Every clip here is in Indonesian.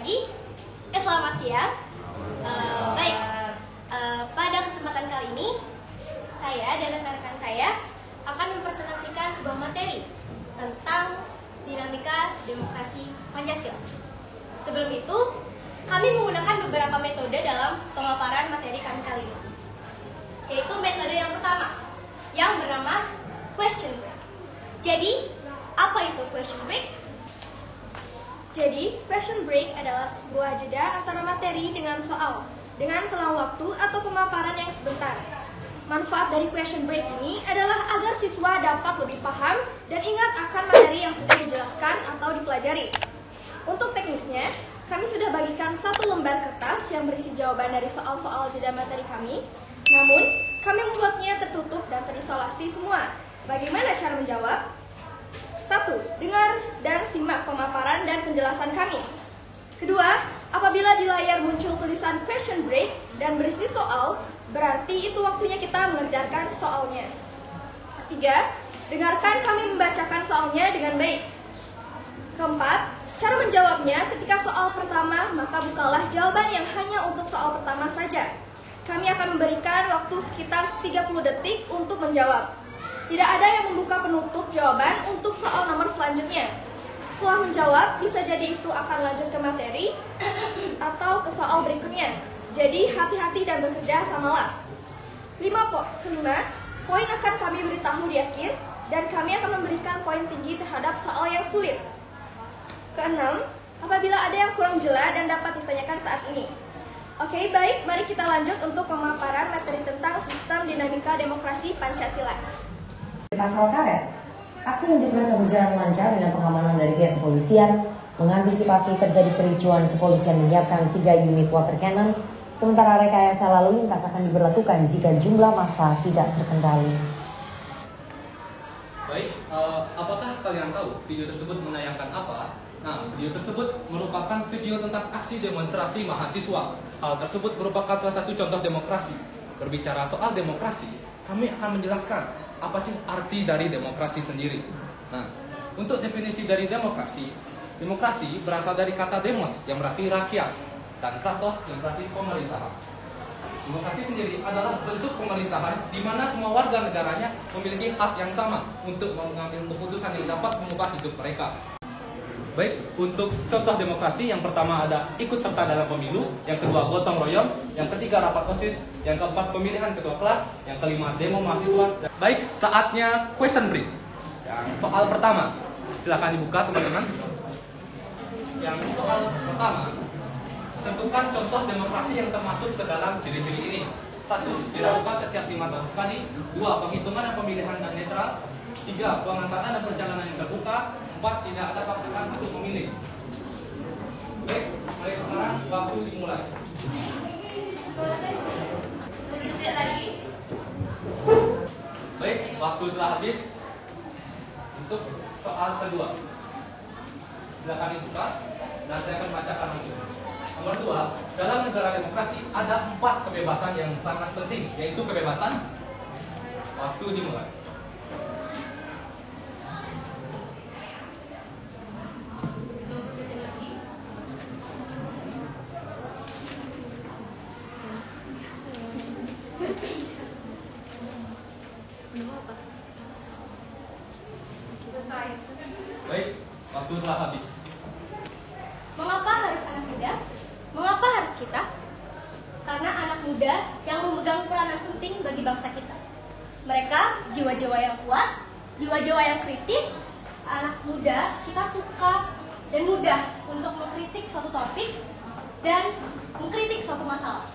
pagi, selamat siang. Baik, pada kesempatan kali ini, saya dan rekan-rekan saya akan mempresentasikan sebuah materi tentang dinamika demokrasi Pancasila. Sebelum itu, kami menggunakan beberapa metode dalam pemaparan materi kami kali ini, yaitu metode yang pertama, yang bernama question break. Jadi, apa itu question break? Jadi, question break adalah sebuah jeda antara materi dengan soal, dengan selang waktu atau pemaparan yang sebentar. Manfaat dari question break ini adalah agar siswa dapat lebih paham dan ingat akan materi yang sudah dijelaskan atau dipelajari. Untuk teknisnya, kami sudah bagikan satu lembar kertas yang berisi jawaban dari soal-soal jeda materi kami. Namun, kami membuatnya tertutup dan terisolasi semua. Bagaimana cara menjawab? 1. Dengar dan simak pemaparan dan penjelasan kami. Kedua, apabila di layar muncul tulisan question break dan berisi soal, berarti itu waktunya kita mengerjakan soalnya. Ketiga, dengarkan kami membacakan soalnya dengan baik. Keempat, cara menjawabnya ketika soal pertama, maka bukalah jawaban yang hanya untuk soal pertama saja. Kami akan memberikan waktu sekitar 30 detik untuk menjawab. Tidak ada yang membuka penutup jawaban untuk soal nomor selanjutnya. Setelah menjawab, bisa jadi itu akan lanjut ke materi atau ke soal berikutnya. Jadi, hati-hati dan bekerja samalah. 5. Poin akan kami beritahu di akhir, dan kami akan memberikan poin tinggi terhadap soal yang sulit. 6. Apabila ada yang kurang jelas dan dapat ditanyakan saat ini. Oke, baik, mari kita lanjut untuk pemaparan materi tentang sistem dinamika demokrasi Pancasila. Pasal karet, aksi unjuk rasa berjalan lancar dengan pengamanan dari pihak kepolisian. Mengantisipasi terjadi kericuan, kepolisian menyiapkan 3 unit water cannon. Sementara rekayasa lalu lintas akan diberlakukan jika jumlah massa tidak terkendali. Baik, apakah kalian tahu video tersebut menayangkan apa? Nah, video tersebut merupakan video tentang aksi demonstrasi mahasiswa. Hal tersebut merupakan salah satu contoh demokrasi. Berbicara soal demokrasi, kami akan menjelaskan apa sih arti dari demokrasi sendiri. Nah, untuk definisi dari demokrasi, demokrasi berasal dari kata demos yang berarti rakyat dan kratos yang berarti pemerintahan. Demokrasi sendiri adalah bentuk pemerintahan di mana semua warga negaranya memiliki hak yang sama untuk mengambil keputusan yang dapat mengubah hidup mereka. Baik, untuk contoh demokrasi, yang pertama ada ikut serta dalam pemilu, yang kedua gotong royong, yang ketiga rapat OSIS, yang keempat pemilihan ketua kelas, yang kelima demo mahasiswa. Baik, saatnya question break. Yang soal pertama, silakan dibuka teman-teman. Yang soal pertama, tentukan contoh demokrasi yang termasuk ke dalam ciri-ciri ini. 1. Dilakukan setiap 5 tahun sekali. 2. Penghitungan dan pemilihan dan netral. 3. Pengangkatan dan perjalanan yang terbuka. 4. Tidak ada paksaan untuk memilih. Baik, mulai sekarang waktu dimulai. Baik, waktu telah habis untuk soal kedua. Silakan dibuka dan saya akan bacakan langsung. Nomor 2, dalam negara demokrasi ada 4 kebebasan yang sangat penting, yaitu kebebasan. Waktu dimulai. Baik, waktu telah habis. Mengapa harus anak muda? Mengapa harus kita? Karena anak muda yang memegang peranan penting bagi bangsa kita. Mereka jiwa-jiwa yang kuat, jiwa-jiwa yang kritis. Anak muda kita suka dan mudah untuk mengkritik suatu topik dan mengkritik suatu masalah.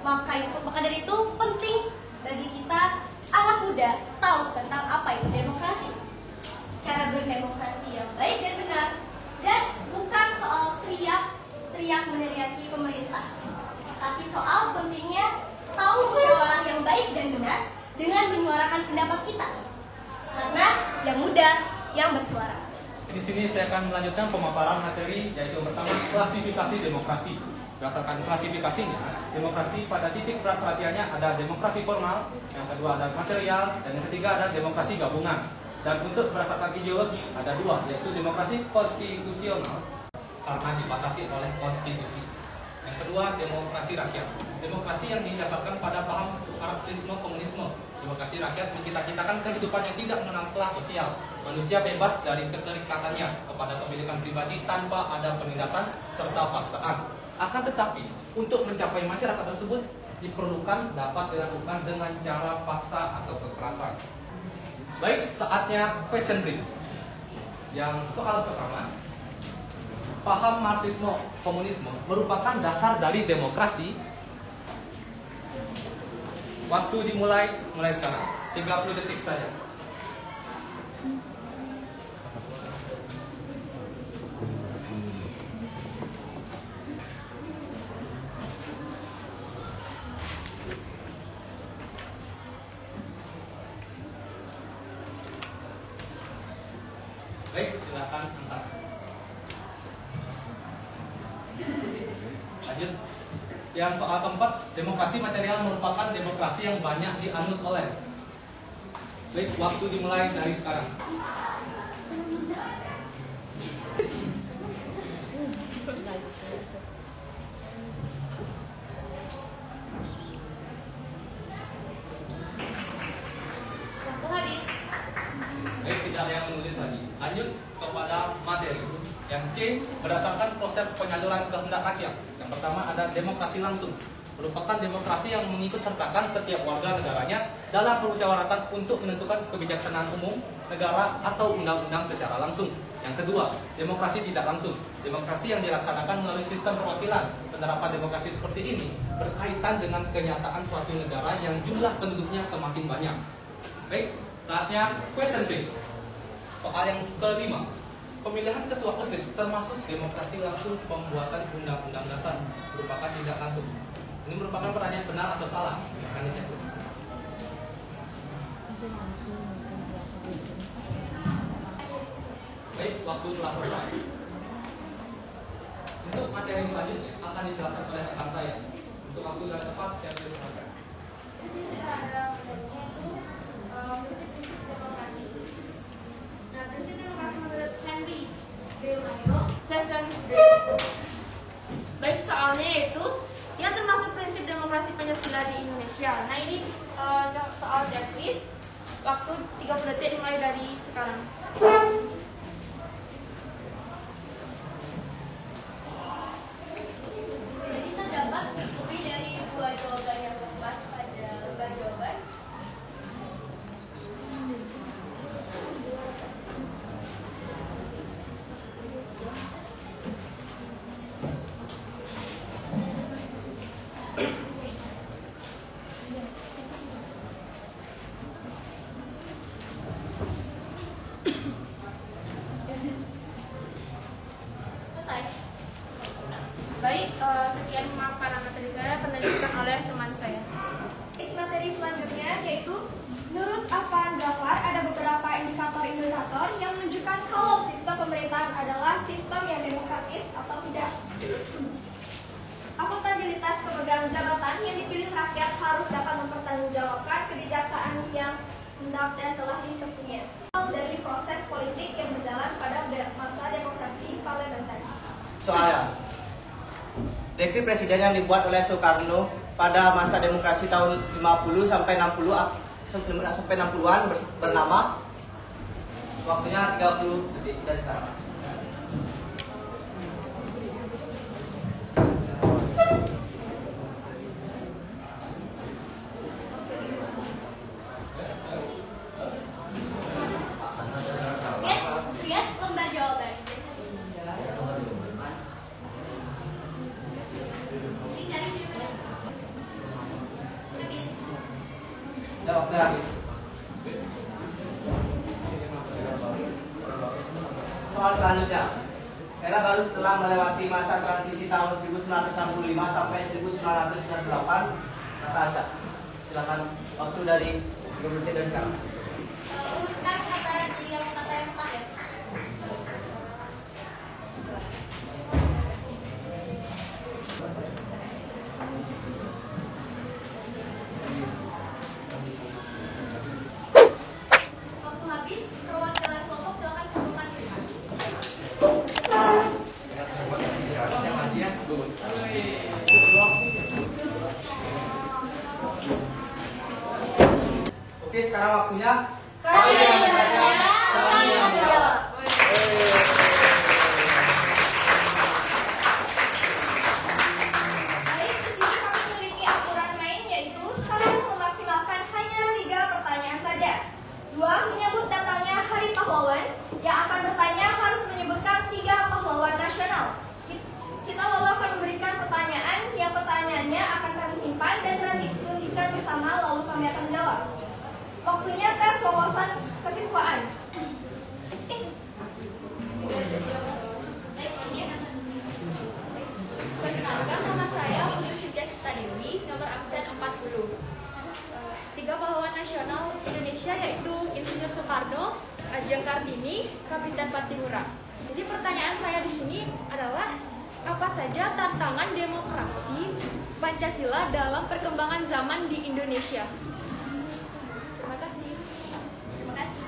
Maka dari itu penting bagi kita anak muda tahu tentang apa itu demokrasi, cara berdemokrasi yang baik dan benar, dan bukan soal teriak meneriaki pemerintah, tapi soal pentingnya tahu musyawarah yang baik dan benar dengan menyuarakan pendapat kita, karena yang muda yang bersuara. Di sini saya akan melanjutkan pemaparan materi, yaitu yang pertama klasifikasi demokrasi. Berdasarkan klasifikasinya, demokrasi pada titik berat perhatiannya ada demokrasi formal, yang kedua ada material, dan yang ketiga ada demokrasi gabungan. Dan untuk berdasarkan ideologi ada 2, yaitu demokrasi konstitusional karena dibatasi oleh konstitusi. Yang kedua, demokrasi rakyat. Demokrasi yang didasarkan pada paham Marxisme komunisme. Demokrasi rakyat mencita-citakan kehidupan yang tidak mengenal kelas sosial. Manusia bebas dari keterikatannya kepada kepemilikan pribadi tanpa ada penindasan serta paksaan. Akan tetapi, untuk mencapai masyarakat tersebut diperlukan dapat dilakukan dengan cara paksa atau kekerasan. Baik, saatnya question brief. Yang soal pertama, paham Marxisme komunisme merupakan dasar dari demokrasi. Waktu dimulai sekarang, 30 detik saja. Baik, silakan angkat. Lanjut. Yang soal keempat, demokrasi material merupakan demokrasi yang banyak dianut oleh. Baik, waktu dimulai dari sekarang. Waktu habis. Baik, tidak ada yang menulis lagi. Lanjut kepada materi. Yang C, berdasarkan proses penyaluran kehendak rakyat. Yang pertama ada demokrasi langsung, merupakan demokrasi yang mengikut sertakan setiap warga negaranya dalam permusyawaratan untuk menentukan kebijaksanaan umum negara atau undang-undang secara langsung. Yang kedua, demokrasi tidak langsung, demokrasi yang dilaksanakan melalui sistem perwakilan. Penerapan demokrasi seperti ini berkaitan dengan kenyataan suatu negara yang jumlah penduduknya semakin banyak. Baik, saatnya question brief. Soal yang kelima, pemilihan ketua OSIS termasuk demokrasi langsung pembuatan undang-undang dasar merupakan tidak langsung. Ini merupakan pertanyaan benar atau salah? Akan dicek. Baik, waktu telah selesai. Untuk materi selanjutnya akan dijelaskan oleh rekan saya. Untuk waktu dan tepat saya silakan. Di sini kita ada materinya itu prinsip-prinsip demokrasi. Nah, prinsip demokrasi menurut Henry Mayo, lesson grade. Baik, soalnya yaitu yang termasuk prinsip demokrasi Pancasila di Indonesia. Nah, ini soal checklist. Waktu 30 detik dimulai dari sekarang. Jadi terdapat lebih dari 2 jawaban yang tepat pada lembar jawaban. Selesai. Baik, sekian pemaparan materi saya akan dilanjutkan oleh teman saya. Materi selanjutnya yaitu menurut Afan Gafar ada beberapa indikator-indikator yang menunjukkan kalau sistem pemerintahan adalah sistem yang demokratis atau tidak. Akuntabilitas pemegang jabatan yang dipilih rakyat harus dapat mempertanggungjawabkan kebijaksanaan yang hendak dan telah ditempuhnya. Dari proses politik yang berjalan pada masa demokrasi parlementer. Soalnya, dekret presiden yang dibuat oleh Soekarno pada masa demokrasi tahun 50 sampai 60-an bernama, waktunya 30 detik dari sekarang. Lihat lembar jawaban. Ini cari di mana? Habis. Udah waktu habis. Soal selanjutnya, era baru setelah melewati masa transisi tahun 1965 sampai 1998, kata acak. Silakan waktu dari 30 detik dari sekarang. Urutkan kata yang tepat ya. Waktu habis, perwakilan kelompok silakan kumpulkan diri. Oke, sekarang waktunya Kalian bertanya, kami menjawab. Baik, di sini kami memiliki aturan main, yaitu kalian memaksimalkan hanya 3 pertanyaan saja. 2, menyambut datangnya Hari Pahlawan. Yang akan bertanya harus menyebutkan 3 pahlawan nasional. Kita lalu akan memberikan pertanyaan, yang pertanyaannya akan kami simpan dan rundikan bersama, lalu kami akan menjawab. Waktunya tes wawasan kesiswaan. Perkenalkan, nama saya Putri Sujatita Dewi, nomor absen 40. 3 pahlawan nasional Indonesia yaitu Insinyur Soekarno, Ajeng Kartini, Kapiten Patimura. Jadi pertanyaan saya di sini adalah apa saja tantangan demokrasi Pancasila dalam perkembangan zaman di Indonesia? Terima kasih. Terima kasih.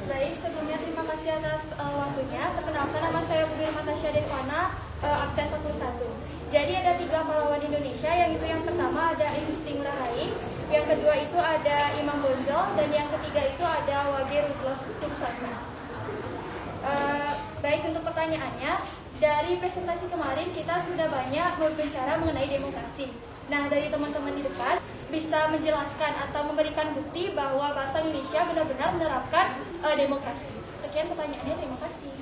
Baik, sebelumnya terima kasih atas waktunya. Perkenalkan, nama saya Bu Irma Tasya Devana, absen 41. Jadi ada 3 pahlawan Indonesia, yang itu yang pertama ada Igusti Ngurah Rai, yang kedua itu ada Imam Bonjol, dan yang ketiga itu ada Wage Rudolf Supratman. Baik, untuk pertanyaannya, dari presentasi kemarin kita sudah banyak berbicara mengenai demokrasi. Nah, dari teman-teman di depan bisa menjelaskan atau memberikan bukti bahwa bahasa Indonesia benar-benar menerapkan demokrasi. Sekian pertanyaannya, terima kasih.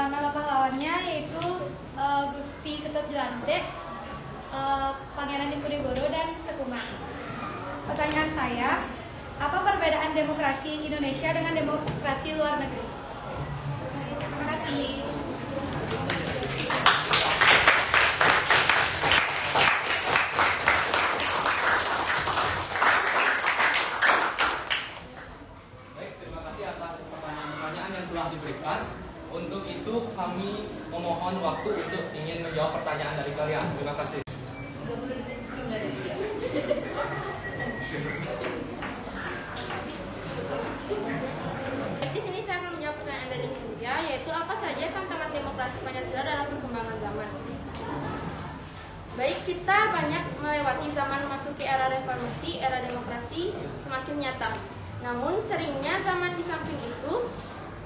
Nama pahlawannya yaitu Gusti Ketut Jelantik, Pangeran Diponegoro, dan Ketumang. Pertanyaan saya, apa perbedaan demokrasi Indonesia dengan demokrasi luar negeri? Terima kasih. Baik, terima kasih atas pertanyaan-pertanyaan yang telah diberikan. Untuk itu kami memohon waktu untuk ingin menjawab pertanyaan dari kalian. Terima kasih. Di sini saya akan menjawab pertanyaan dari Surya, yaitu apa saja tantangan demokrasi Pancasila dalam perkembangan zaman. Baik, kita banyak melewati zaman memasuki era reformasi, era demokrasi semakin nyata. Namun seringnya zaman di samping itu,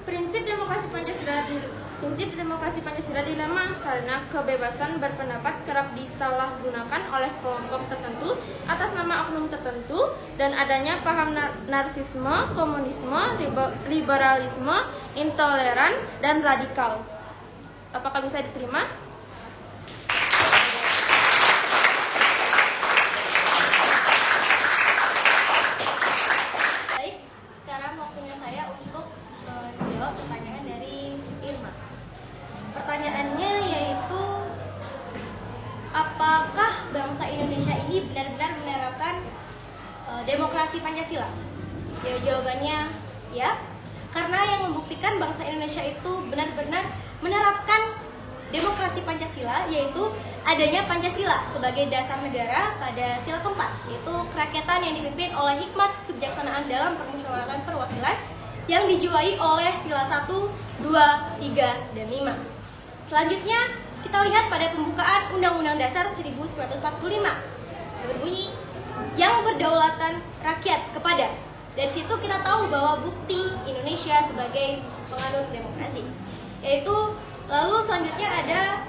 prinsip demokrasi Pancasila dilemah karena kebebasan berpendapat kerap disalahgunakan oleh kelompok tertentu atas nama oknum tertentu dan adanya paham narsisme, komunisme, liberalisme, intoleran, dan radikal. Apakah bisa diterima? Baik, sekarang waktunya saya untuk menjawab pertanyaan dari Irma. Pertanyaannya yaitu, apakah bangsa Indonesia ini benar-benar menerapkan demokrasi Pancasila? Ya, jawabannya ya. Karena yang membuktikan bangsa Indonesia itu benar-benar menerapkan demokrasi Pancasila yaitu adanya Pancasila sebagai dasar negara pada sila keempat, yaitu kerakyatan yang dipimpin oleh hikmat kebijaksanaan dalam permusyawaratan perwakilan yang dijiwai oleh sila 1, 2, 3, dan 5. Selanjutnya, kita lihat pada pembukaan Undang-Undang Dasar 1945 berbunyi yang berdaulatan rakyat kepada. Dari situ kita tahu bahwa bukti Indonesia sebagai penganut demokrasi. Yaitu lalu selanjutnya ada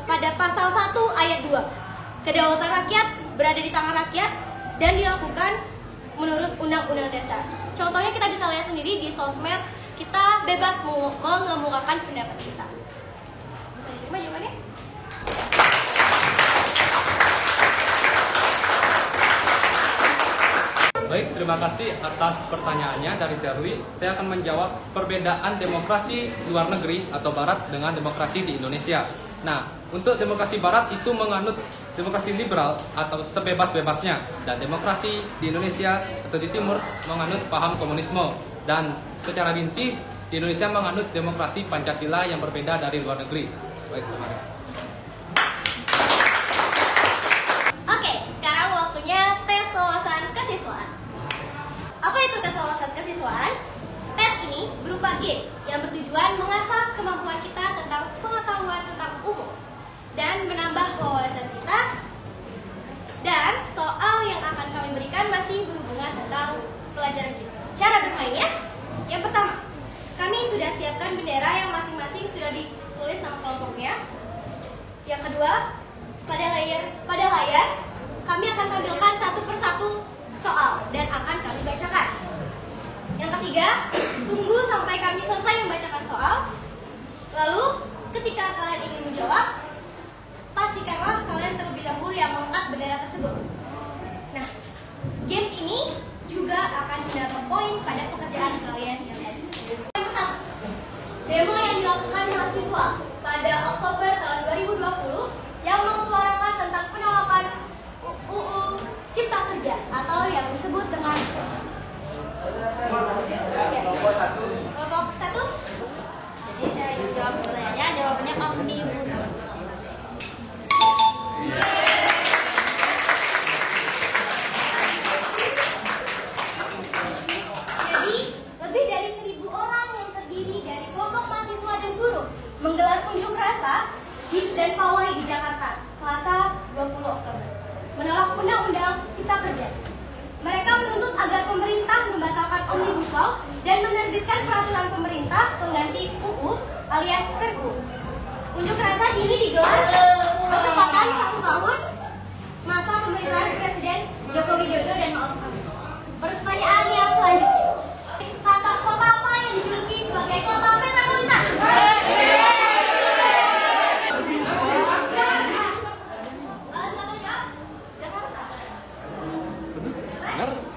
pada pasal 1 ayat 2. Kedaulatan rakyat berada di tangan rakyat dan dilakukan menurut Undang-Undang Dasar. Contohnya kita bisa lihat sendiri di sosmed, kita bebas mengemukakan pendapat kita. Bisa diterima jawabannya? Baik, terima kasih atas pertanyaannya dari Sherly. Saya akan menjawab perbedaan demokrasi luar negeri atau barat dengan demokrasi di Indonesia. Nah, untuk demokrasi barat itu menganut demokrasi liberal atau sebebas-bebasnya, dan demokrasi di Indonesia atau di Timur menganut paham komunisme, dan secara rinci di Indonesia menganut demokrasi Pancasila yang berbeda dari luar negeri. Baik, terima kasih. Oke, sekarang waktunya tes wawasan kesiswaan. Apa itu tes wawasan kesiswaan? Tes ini berupa games yang bertujuan mengasah kemampuan kita tentang pengetahuan tentang umum dan menambah wawasan kita. Dan soal yang akan kami berikan masih berhubungan tentang pelajaran kita. Cara bermainnya, yang pertama, kami sudah siapkan bendera yang masing-masing sudah ditulis nama kelompoknya. Yang kedua, pada layar kami akan tampilkan satu persatu soal dan akan kami bacakan. Yang ketiga, tunggu sampai kami selesai membacakan soal. Lalu, ketika kalian ingin menjawab, pastikanlah kalian terlebih dahulu yang mengangkat bendera tersebut. Nah, games ini juga akan mendapat poin pada pekerjaan kalian yang tadi. Yang pertama, demo yang dilakukan mahasiswa pada Oktober tahun 2020 yang mensuarakan tentang penolakan UU Cipta Kerja atau yang disebut dengan kelompok satu. Jadi saya jawab pertanyaannya, jawabannya omnibus. Jadi lebih dari 1.000 orang yang terdiri dari kelompok mahasiswa dan buruh menggelar unjuk rasa dan pawai di Jakarta Selasa 20 Oktober menolak Undang-Undang Cipta Kerja. Mereka menuntut agar pemerintah membatalkan Omnibus Law dan menerbitkan peraturan pemerintah pengganti UU alias Perpu. Unjuk rasa ini digelar bertepatan 1 tahun masa pemerintahan Presiden Joko Widodo dan Ma'ruf Amin. Pertanyaan yang selanjutnya, kata kota apa yang dijuluki sebagai kota metropolitan?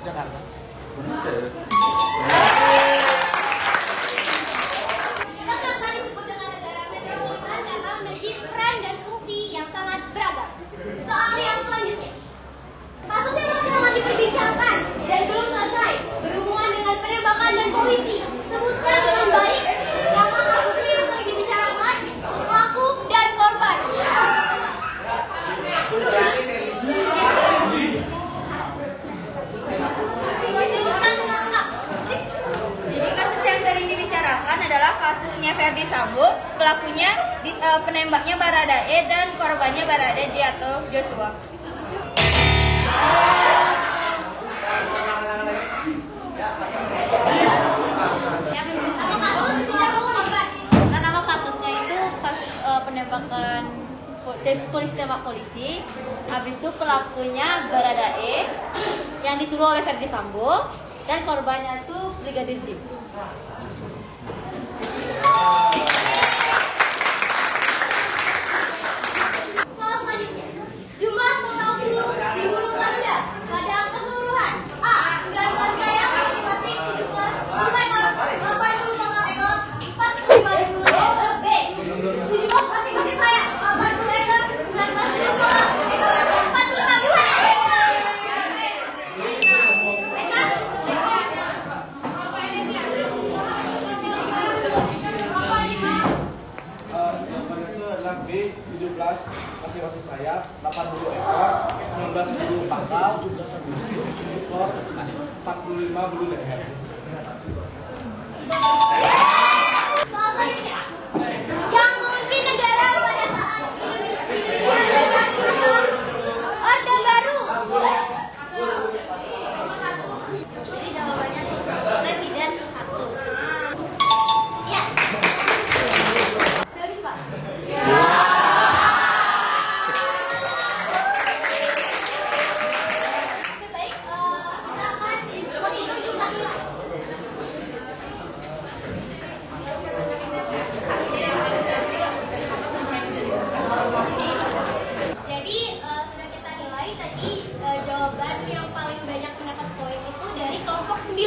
Jakarta. Jakarta disebut dengan negara metropolitan karena memiliki peran dan fungsi yang sangat beragam. Soal yang selanjutnya, kasus yang sangat diperbincangkan dan belum selesai berhubungan dengan penembakan dan polisi. Sebutkan dengan baik nama kasusnya yang lagi dibicarakan, pelaku dan korban. Jadi kasus yang sering dibicarakan adalah kasusnya Ferdi Sambo, pelakunya penembaknya Baradae dan korbannya Baradae atau Joshua. Nama kasusnya itu penembakan polisi tembak polisi. Habis itu pelakunya Baradae yang disuruh oleh Ferdi Sambo dan korbannya itu Brigadir J. Selanjutnya, jumlah total buruh di Gunung Garuda pada keseluruhan: A. 19 kayak, batik 17 ekor, 80 pangkal ekor, 45 ekor. B. 17 batik kayak, 80 ekor, 19 pangkal ekor, 45 buah. B 17 masing-masing saya 80 ekor, 19 bulu pangkal, 45 bulu leher. Selanjutnya, yang memimpin negara pada saat Orde Baru. Jadi jawabannya Presiden Soeharto. Ya. Sudah habis, Pak? Baik, kita akan menghitung jumlah nilai. Jadi sudah kita nilai tadi jawaban yang paling banyak mendapat poin itu dari kelompok 9.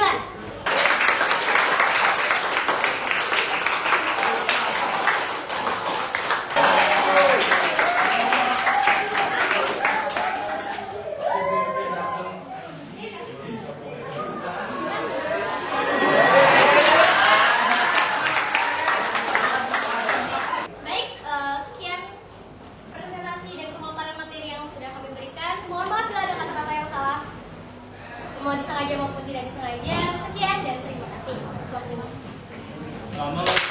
sengaja maupun tidak disengaja. Sekian dan terima kasih. Selamat